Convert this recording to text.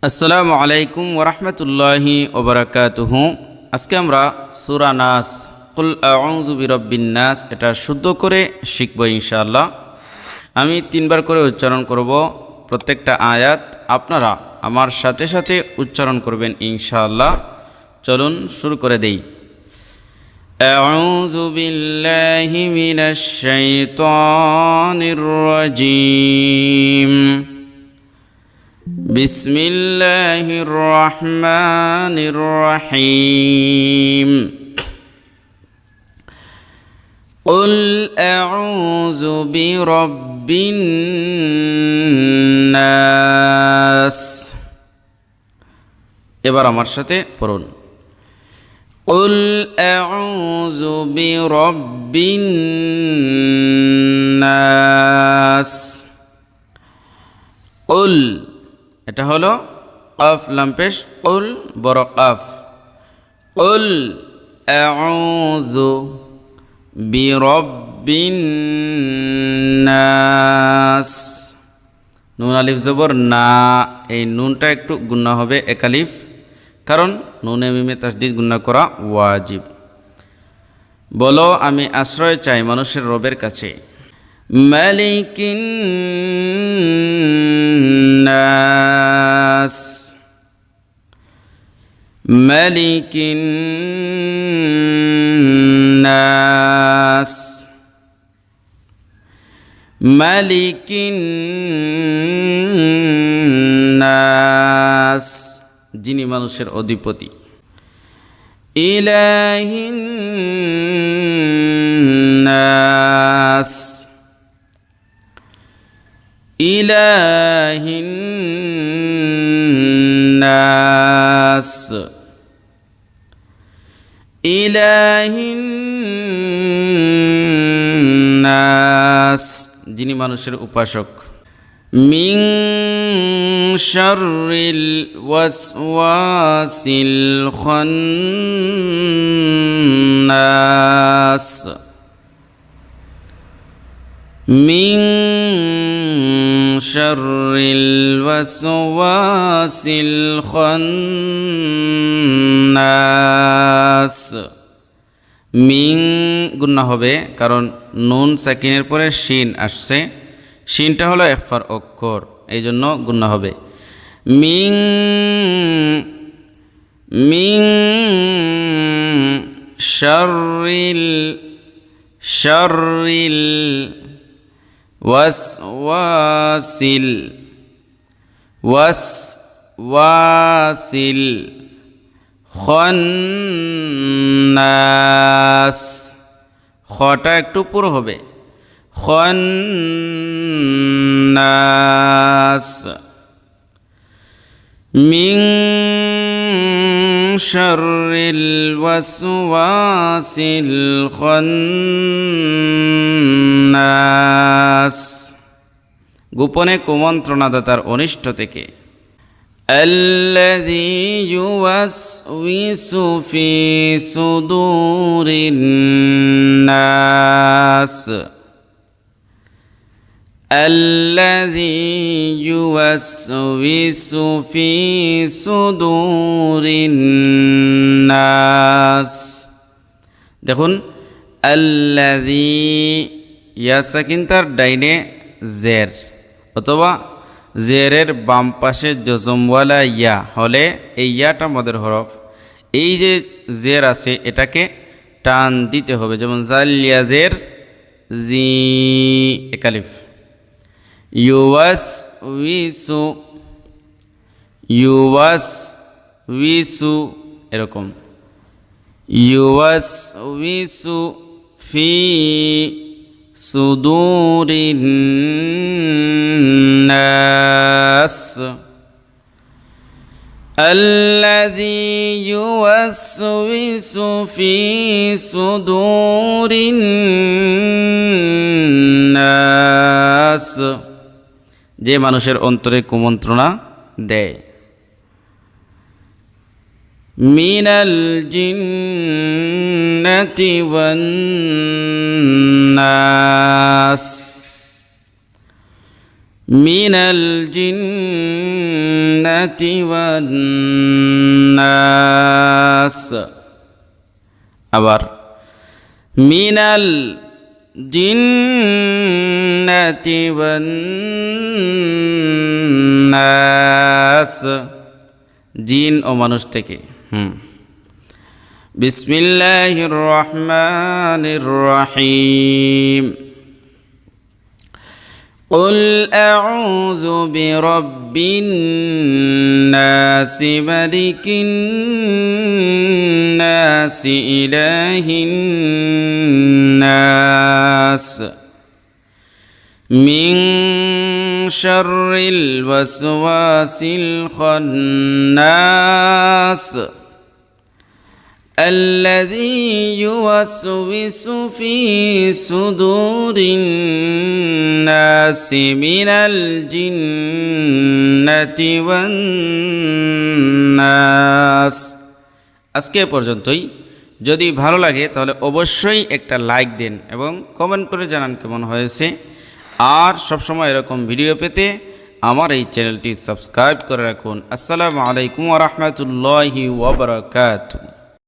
আসসালামু আলাইকুম ওরহমতুল্লাহি ওবরাকাতুহু। আজকে আমরা সূরা নাস কুল আউযু বিরাব্বিন নাস এটা শুদ্ধ করে শিখব ইনশাআল্লাহ। আমি 3বার করে উচ্চারণ করব প্রত্যেকটা আয়াত, আপনারা আমার সাথে সাথে উচ্চারণ করবেন ইনশাআল্লাহ। চলুন শুরু করে দেই। আউযু বিল্লাহি মিনাশ শাইতানির রাজীম। بسم الله الرحمن الرحيم قل أعوذ برب الناس এবার আমার সাথে পড়ুন। قل أعوذ برب الناس قل এটা হলো কাফ লাম পেশ, কুল বড় কাফ। কুল আউযু বিরাব্বিন নাস। নুন আলিফ জবর না, এই নুনটা একটু গুণা হবে এক আলিফ, কারণ নুনে মিমে তাসদীদ গুণা করা ওয়াজিব। বলো আমি আশ্রয় চাই মানুষের রবের কাছে। মালিকিন নাস, মালিকিন নাস, মালিকিন নাস, যিনি মানুষের অধিপতি। ইলাহিন নাস, ইলাহিন নাস, ইলাহিন নাস, যিনি মানুষের উপাসক। মিন শাররিল ওয়াসওয়াসিল খান্নাস, মিন শাররিল ওয়াসওয়াসিল খান্নাস। মিন গুণা হবে, কারণ নুন সাকিনের পরে শিন আসছে, শিনটা হলো ইখফার অক্ষর, এই জন্য গুণা হবে। মিন মিন শাররিল শাররিল ওয়াসওয়াসিল ওয়াসওয়াসিল খান্নাস। খটা একটু পুরো হবে, খান্নাস। মিন শাররিল ওয়াসওয়াসিল খান্নাস, গোপনে কুমন্ত্রণাদাতার অনিষ্ট থেকে। আল্লাযী ইউওয়াসউইসু ফি সুদুরিন নাস, আল্লাযী ইউওয়াসউইসু ফি সুদুরিন নাস। দেখুন আল্লাযী ইয়া সাকিন তার ডাইনে জের, অথবা জেরের বাম পাশে জজমওয়ালা ইয়া হলে এই ইয়াটা মদের হরফ। এই যে জের আছে এটাকে টান দিতে হবে, যেমন জালিয়া জের জি একালিফ। ইউওয়াসউইসু ইউওয়াসউইসু এরকম। ইউওয়াসউইসু ফি সুদুরিন নাস, আল্লাযী ইউওয়াসউইসু ফি সুদুরিন নাস, যে মানুষের অন্তরে কুমন্ত্রণা দেয়। মিনাল জিন্নাতি ওয়ান নাস, মিনাল জিন্নাতি ওয়ান নাস। আবার মিনাল জিন্নাতি ওয়ান নাস, জিন ও মানুষ থেকে। বিসমিল্লাহির রহমানির রহিম। قل أعوذ برب الناس ملك الناس إله الناس من شر الوسواس الخناس الذي يوسوس في صدور الناس من الجنة والناس। আজকে পর্যন্তই। যদি ভালো লাগে তাহলে অবশ্যই একটা লাইক দিন এবং কমেন্ট করে জানান কেমন হয়েছে। আর সবসময় এরকম ভিডিও পেতে আমার এই চ্যানেলটি সাবস্ক্রাইব করে রাখুন। আসসালামু আলাইকুম ওয়া রাহমাতুল্লাহি ওয়া বারাকাতুহু।